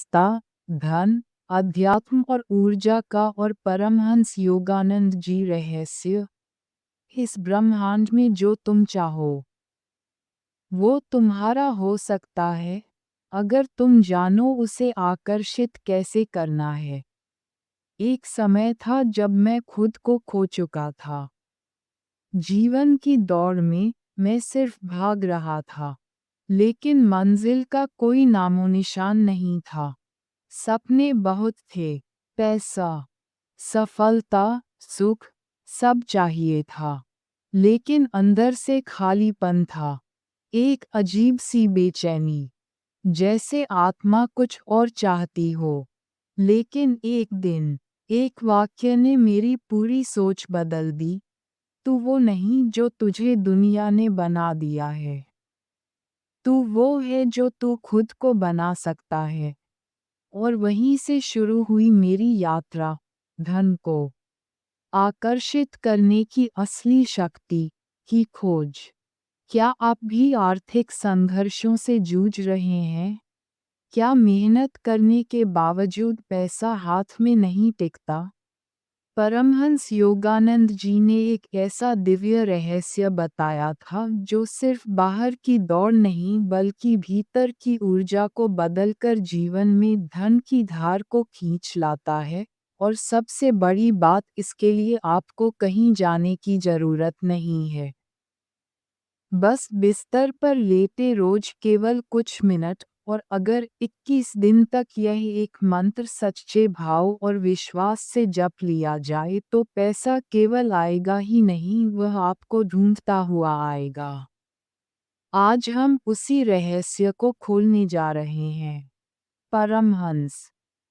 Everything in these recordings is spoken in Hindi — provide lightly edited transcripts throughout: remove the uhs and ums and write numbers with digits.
रास्ता, धन, अध्यात्म और ऊर्जा का और परमहंस योगानंद जी रहस्य। इस ब्रह्मांड में जो तुम चाहो वो तुम्हारा हो सकता है, अगर तुम जानो उसे आकर्षित कैसे करना है। एक समय था जब मैं खुद को खो चुका था। जीवन की दौड़ में मैं सिर्फ भाग रहा था, लेकिन मंजिल का कोई नामोनिशान नहीं था। सपने बहुत थे, पैसा, सफलता, सुख, सब चाहिए था, लेकिन अंदर से खालीपन था। एक अजीब सी बेचैनी, जैसे आत्मा कुछ और चाहती हो। लेकिन एक दिन एक वाक्य ने मेरी पूरी सोच बदल दी। तू वो नहीं जो तुझे दुनिया ने बना दिया है, तू वो है जो तू खुद को बना सकता है। और वहीं से शुरू हुई मेरी यात्रा, धन को आकर्षित करने की असली शक्ति की खोज। क्या आप भी आर्थिक संघर्षों से जूझ रहे हैं? क्या मेहनत करने के बावजूद पैसा हाथ में नहीं टिकता? परमहंस योगानंद जी ने एक ऐसा दिव्य रहस्य बताया था जो सिर्फ बाहर की दौड़ नहीं बल्कि भीतर की ऊर्जा को बदलकर जीवन में धन की धार को खींच लाता है। और सबसे बड़ी बात, इसके लिए आपको कहीं जाने की जरूरत नहीं है। बस बिस्तर पर लेटे रोज केवल कुछ मिनट, और अगर 21 दिन तक यह एक मंत्र सच्चे भाव और विश्वास से जप लिया जाए तो पैसा केवल आएगा ही नहीं, वह आपको ढूंढता हुआ आएगा। आज हम उसी रहस्य को खोलने जा रहे हैं। परमहंस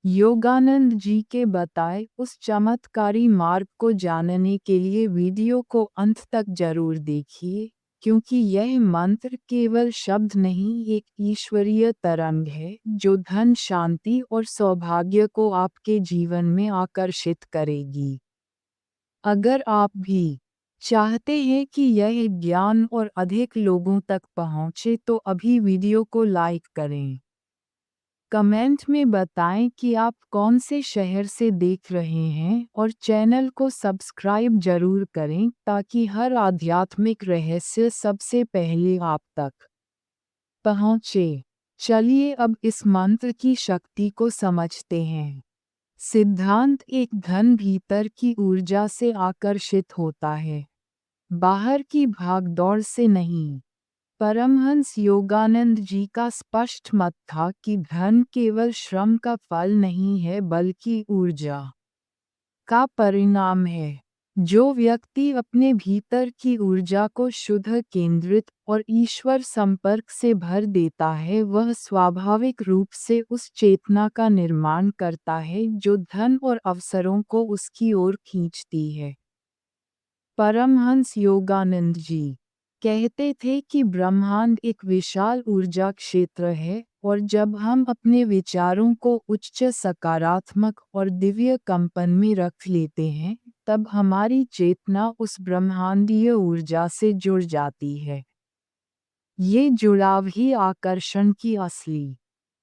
योगानंद जी के बताए उस चमत्कारी मार्ग को जानने के लिए वीडियो को अंत तक जरूर देखिए, क्योंकि यह मंत्र केवल शब्द नहीं, एक ईश्वरीय तरंग है जो धन, शांति और सौभाग्य को आपके जीवन में आकर्षित करेगी। अगर आप भी चाहते हैं कि यह ज्ञान और अधिक लोगों तक पहुंचे तो अभी वीडियो को लाइक करें। कमेंट में बताएं कि आप कौन से शहर से देख रहे हैं और चैनल को सब्सक्राइब जरूर करें ताकि हर आध्यात्मिक रहस्य सबसे पहले आप तक पहुंचे। चलिए अब इस मंत्र की शक्ति को समझते हैं। सिद्धांत एक, धन भीतर की ऊर्जा से आकर्षित होता है, बाहर की भागदौड़ से नहीं। परमहंस योगानंद जी का स्पष्ट मत था कि धन केवल श्रम का फल नहीं है बल्कि ऊर्जा का परिणाम है। जो व्यक्ति अपने भीतर की ऊर्जा को शुद्ध, केंद्रित और ईश्वर संपर्क से भर देता है, वह स्वाभाविक रूप से उस चेतना का निर्माण करता है जो धन और अवसरों को उसकी ओर खींचती है। परमहंस योगानंद जी कहते थे कि ब्रह्मांड एक विशाल ऊर्जा क्षेत्र है, और जब हम अपने विचारों को उच्च, सकारात्मक और दिव्य कंपन में रख लेते हैं, तब हमारी चेतना उस ब्रह्मांडीय ऊर्जा से जुड़ जाती है। ये जुड़ाव ही आकर्षण की असली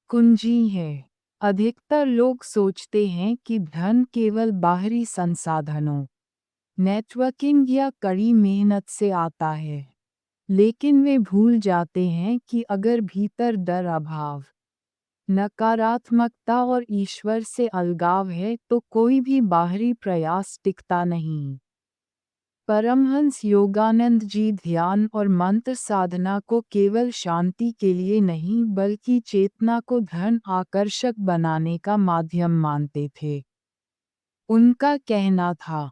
कुंजी है। अधिकतर लोग सोचते हैं कि धन केवल बाहरी संसाधनों, नेटवर्किंग या कड़ी मेहनत से आता है, लेकिन वे भूल जाते हैं कि अगर भीतर डर, अभाव, नकारात्मकता और ईश्वर से अलगाव है तो कोई भी बाहरी प्रयास टिकता नहीं। परमहंस योगानंद जी ध्यान और मंत्र साधना को केवल शांति के लिए नहीं बल्कि चेतना को धन आकर्षक बनाने का माध्यम मानते थे। उनका कहना था,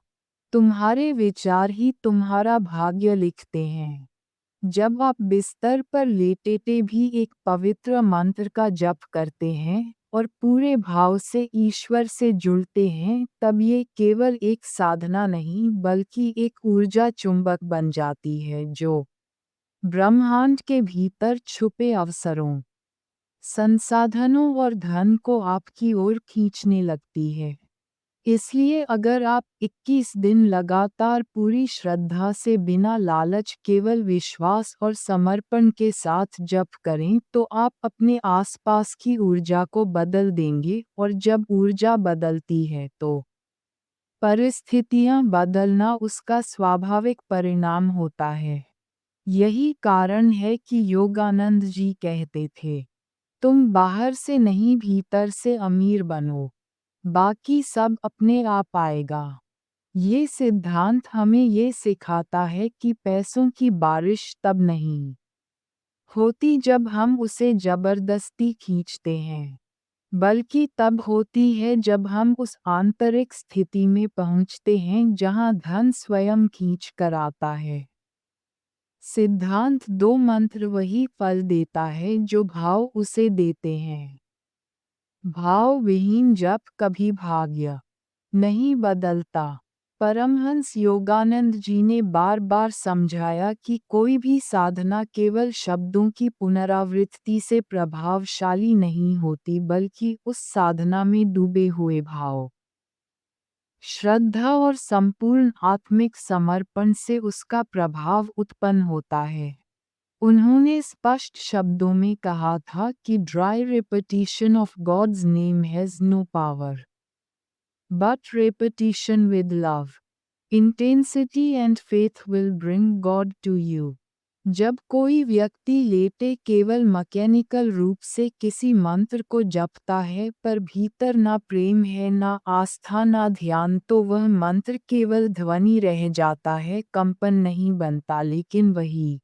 तुम्हारे विचार ही तुम्हारा भाग्य लिखते हैं। जब आप बिस्तर पर लेटे भी एक पवित्र मंत्र का जप करते हैं और पूरे भाव से ईश्वर से जुड़ते हैं, तब ये केवल एक साधना नहीं बल्कि एक ऊर्जा चुंबक बन जाती है जो ब्रह्मांड के भीतर छुपे अवसरों, संसाधनों और धन को आपकी ओर खींचने लगती है। इसलिए अगर आप 21 दिन लगातार पूरी श्रद्धा से बिना लालच केवल विश्वास और समर्पण के साथ जप करें तो आप अपने आसपास की ऊर्जा को बदल देंगे और जब ऊर्जा बदलती है तो परिस्थितियां बदलना उसका स्वाभाविक परिणाम होता है। यही कारण है कि योगानंद जी कहते थे, तुम बाहर से नहीं भीतर से अमीर बनो, बाकी सब अपने आप आएगा। ये सिद्धांत हमें ये सिखाता है कि पैसों की बारिश तब नहीं होती जब हम उसे जबरदस्ती खींचते हैं, बल्कि तब होती है जब हम उस आंतरिक स्थिति में पहुंचते हैं जहां धन स्वयं खींच कर आता है। सिद्धांत दो मंत्र वही फल देता है जो भाव उसे देते हैं। भाव विहीन जप कभी भाग्य नहीं बदलता। परमहंस योगानंद जी ने बार बार समझाया कि कोई भी साधना केवल शब्दों की पुनरावृत्ति से प्रभावशाली नहीं होती बल्कि उस साधना में डूबे हुए भाव, श्रद्धा और संपूर्ण आत्मिक समर्पण से उसका प्रभाव उत्पन्न होता है। उन्होंने स्पष्ट शब्दों में कहा था कि dry repetition of God's name has no power, but repetition with love, intensity and faith will bring God to you। जब कोई व्यक्ति लेटे केवल मैकेनिकल रूप से किसी मंत्र को जपता है पर भीतर ना प्रेम है ना आस्था ना ध्यान तो वह मंत्र केवल ध्वनि रह जाता है, कंपन नहीं बनता। लेकिन वही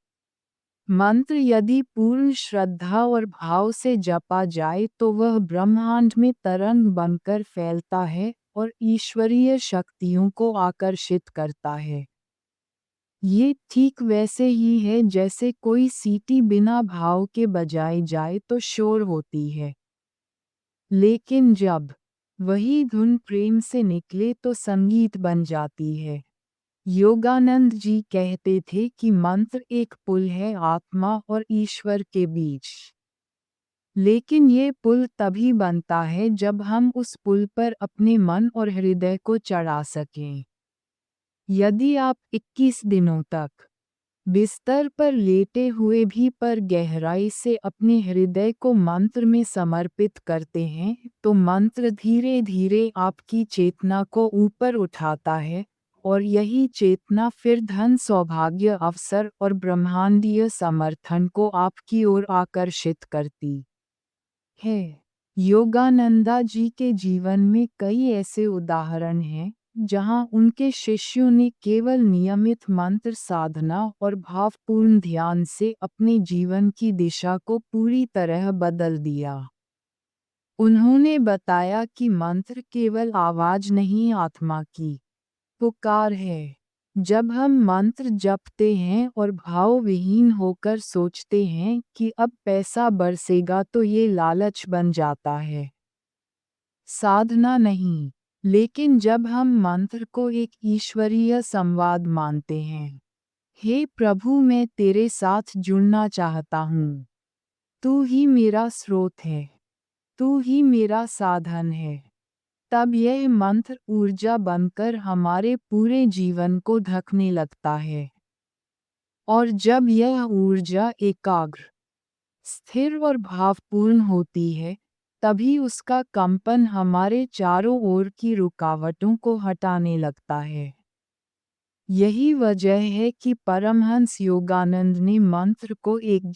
मंत्र यदि पूर्ण श्रद्धा और भाव से जपा जाए तो वह ब्रह्मांड में तरंग बनकर फैलता है और ईश्वरीय शक्तियों को आकर्षित करता है। ये ठीक वैसे ही है जैसे कोई सीटी बिना भाव के बजाई जाए तो शोर होती है, लेकिन जब वही धुन प्रेम से निकले तो संगीत बन जाती है। योगानंद जी कहते थे कि मंत्र एक पुल है आत्मा और ईश्वर के बीच, लेकिन ये पुल तभी बनता है जब हम उस पुल पर अपने मन और हृदय को चढ़ा सकें। यदि आप 21 दिनों तक बिस्तर पर लेटे हुए भी पर गहराई से अपने हृदय को मंत्र में समर्पित करते हैं तो मंत्र धीरे धीरे आपकी चेतना को ऊपर उठाता है और यही चेतना फिर धन सौभाग्य अवसर और ब्रह्मांडीय समर्थन को आपकी ओर आकर्षित करती है। योगानंदा जी के जीवन में कई ऐसे उदाहरण हैं जहां उनके शिष्यों ने केवल नियमित मंत्र साधना और भावपूर्ण ध्यान से अपने जीवन की दिशा को पूरी तरह बदल दिया। उन्होंने बताया कि मंत्र केवल आवाज नहीं आत्मा की पुकार है। जब हम मंत्र जपते हैं और भाव विहीन होकर सोचते हैं कि अब पैसा बरसेगा तो ये लालच बन जाता है, साधना नहीं। लेकिन जब हम मंत्र को एक ईश्वरीय संवाद मानते हैं, हे प्रभु मैं तेरे साथ जुड़ना चाहता हूँ, तू ही मेरा स्रोत है, तू ही मेरा साधन है, तब यह मंत्र ऊर्जा बनकर हमारे पूरे जीवन को ढकने लगता है। और जब यह ऊर्जा एकाग्र, स्थिर और भावपूर्ण होती है, तभी उसका कंपन हमारे चारों ओर की रुकावटों को हटाने लगता है। यही वजह है कि परमहंस योगानंद ने मंत्र को एक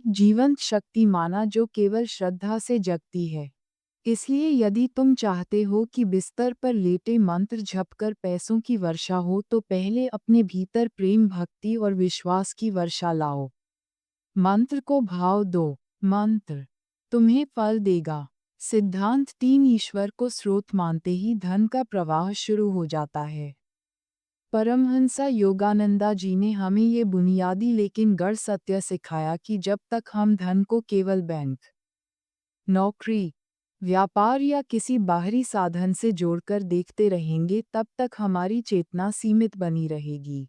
जीवंत शक्ति माना जो केवल श्रद्धा से जगती है। इसलिए यदि तुम चाहते हो कि बिस्तर पर लेटे मंत्र झपकर पैसों की वर्षा हो तो पहले अपने भीतर प्रेम भक्ति और विश्वास की वर्षा लाओ। मंत्र को भाव दो, मंत्र तुम्हें फल देगा। सिद्धांत 3 ईश्वर को स्रोत मानते ही धन का प्रवाह शुरू हो जाता है। परमहंसा योगानंदा जी ने हमें ये बुनियादी लेकिन गढ़ सत्य सिखाया कि जब तक हम धन को केवल बैंक, नौकरी, व्यापार या किसी बाहरी साधन से जोड़कर देखते रहेंगे तब तक हमारी चेतना सीमित बनी रहेगी।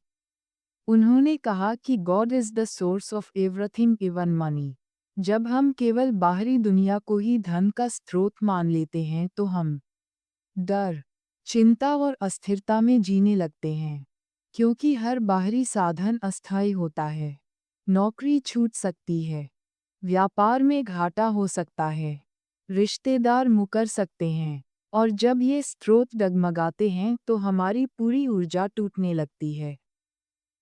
उन्होंने कहा कि God is the source of everything even money. जब हम केवल बाहरी दुनिया को ही धन का स्रोत मान लेते हैं तो हम डर, चिंता और अस्थिरता में जीने लगते हैं, क्योंकि हर बाहरी साधन अस्थायी होता है। नौकरी छूट सकती है, व्यापार में घाटा हो सकता है, रिश्तेदार मुकर सकते हैं, और जब ये स्रोत डगमगाते हैं तो हमारी पूरी ऊर्जा टूटने लगती है।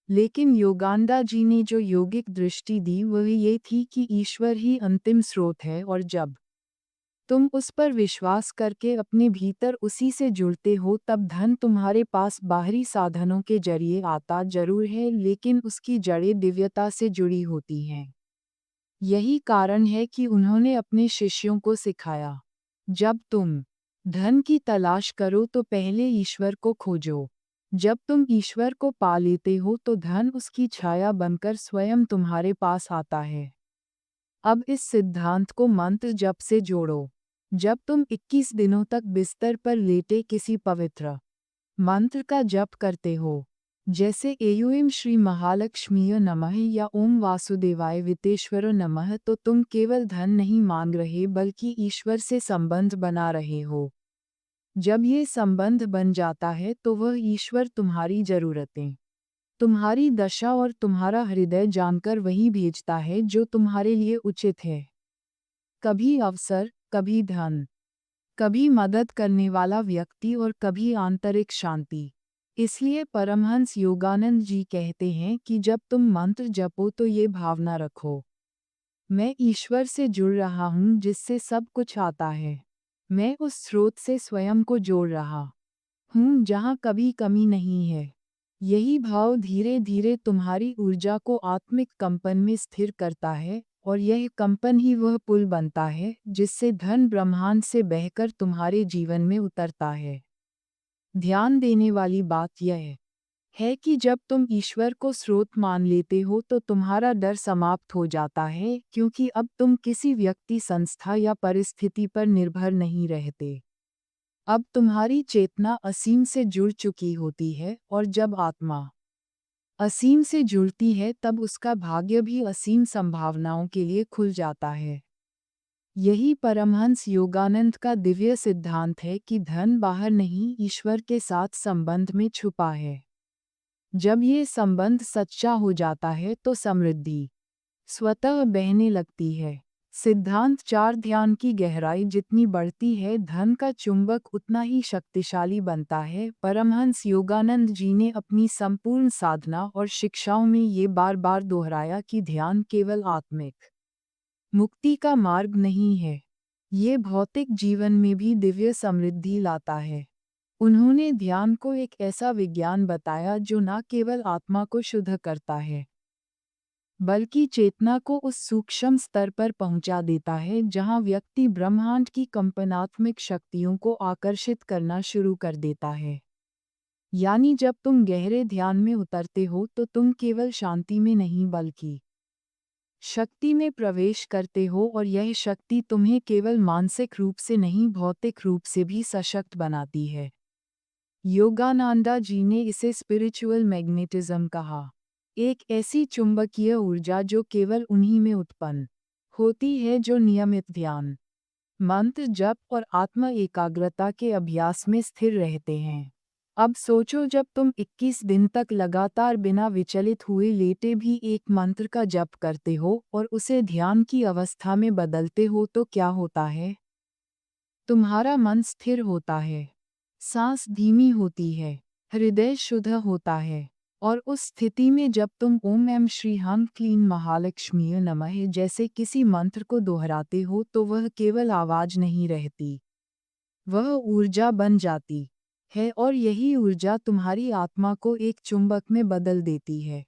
लेकिन योगानंदा जी ने जो योगिक दृष्टि दी वह ये थी कि ईश्वर ही अंतिम स्रोत है, और जब तुम उस पर विश्वास करके अपने भीतर उसी से जुड़ते हो तब धन तुम्हारे पास बाहरी साधनों के जरिए आता जरूर है, लेकिन उसकी जड़ें दिव्यता से जुड़ी होती हैं। यही कारण है कि उन्होंने अपने शिष्यों को सिखाया, जब तुम धन की तलाश करो तो पहले ईश्वर को खोजो। जब तुम ईश्वर को पा लेते हो तो धन उसकी छाया बनकर स्वयं तुम्हारे पास आता है। अब इस सिद्धांत को मंत्र जप से जोड़ो। जब तुम 21 दिनों तक बिस्तर पर लेटे किसी पवित्र मंत्र का जप करते हो, जैसे एयूं श्री महालक्ष्मीय नमः या ओम वासुदेवाय वितेश्वर नमः, तो तुम केवल धन नहीं मांग रहे बल्कि ईश्वर से संबंध बना रहे हो। जब ये संबंध बन जाता है तो वह ईश्वर तुम्हारी जरूरतें, तुम्हारी दशा और तुम्हारा हृदय जानकर वही भेजता है जो तुम्हारे लिए उचित है। कभी अवसर, कभी धन, कभी मदद करने वाला व्यक्ति और कभी आंतरिक शांति। इसलिए परमहंस योगानंद जी कहते हैं कि जब तुम मंत्र जपो तो ये भावना रखो, मैं ईश्वर से जुड़ रहा हूँ जिससे सब कुछ आता है। मैं उस स्रोत से स्वयं को जोड़ रहा हूँ जहाँ कभी कमी नहीं है। यही भाव धीरे धीरे तुम्हारी ऊर्जा को आत्मिक कंपन में स्थिर करता है, और यह कंपन ही वह पुल बनता है जिससे धन ब्रह्मांड से बहकर तुम्हारे जीवन में उतरता है। ध्यान देने वाली बात यह है कि जब तुम ईश्वर को स्रोत मान लेते हो तो तुम्हारा डर समाप्त हो जाता है, क्योंकि अब तुम किसी व्यक्ति, संस्था या परिस्थिति पर निर्भर नहीं रहते। अब तुम्हारी चेतना असीम से जुड़ चुकी होती है, और जब आत्मा असीम से जुड़ती है तब उसका भाग्य भी असीम संभावनाओं के लिए खुल जाता है। यही परमहंस योगानंद का दिव्य सिद्धांत है कि धन बाहर नहीं, ईश्वर के साथ संबंध में छुपा है। जब ये संबंध सच्चा हो जाता है तो समृद्धि स्वतः बहने लगती है। सिद्धांत 4, ध्यान की गहराई जितनी बढ़ती है धन का चुंबक उतना ही शक्तिशाली बनता है। परमहंस योगानंद जी ने अपनी संपूर्ण साधना और शिक्षाओं में ये बार बार दोहराया कि ध्यान केवल आत्मिक मुक्ति का मार्ग नहीं है, ये भौतिक जीवन में भी दिव्य समृद्धि लाता है। उन्होंने ध्यान को एक ऐसा विज्ञान बताया जो न केवल आत्मा को शुद्ध करता है, बल्कि चेतना को उस सूक्ष्म स्तर पर पहुंचा देता है जहां व्यक्ति ब्रह्मांड की कंपनात्मक शक्तियों को आकर्षित करना शुरू कर देता है। यानी जब तुम गहरे ध्यान में उतरते हो तो तुम केवल शांति में नहीं बल्कि शक्ति में प्रवेश करते हो, और यह शक्ति तुम्हें केवल मानसिक रूप से नहीं भौतिक रूप से भी सशक्त बनाती है। योगानंदा जी ने इसे स्पिरिचुअल मैग्नेटिज्म कहा, एक ऐसी चुंबकीय ऊर्जा जो केवल उन्हीं में उत्पन्न होती है जो नियमित ध्यान, मंत्र जप और आत्म एकाग्रता के अभ्यास में स्थिर रहते हैं। अब सोचो, जब तुम 21 दिन तक लगातार बिना विचलित हुए लेटे भी एक मंत्र का जप करते हो और उसे ध्यान की अवस्था में बदलते हो तो क्या होता है? तुम्हारा मन स्थिर होता है, सांस धीमी होती है, हृदय शुद्ध होता है, और उस स्थिति में जब तुम ओम एम श्री हम क्लीन महालक्ष्मीय नमः जैसे किसी मंत्र को दोहराते हो तो वह केवल आवाज नहीं रहती, वह ऊर्जा बन जाती है, और यही ऊर्जा तुम्हारी आत्मा को एक चुंबक में बदल देती है।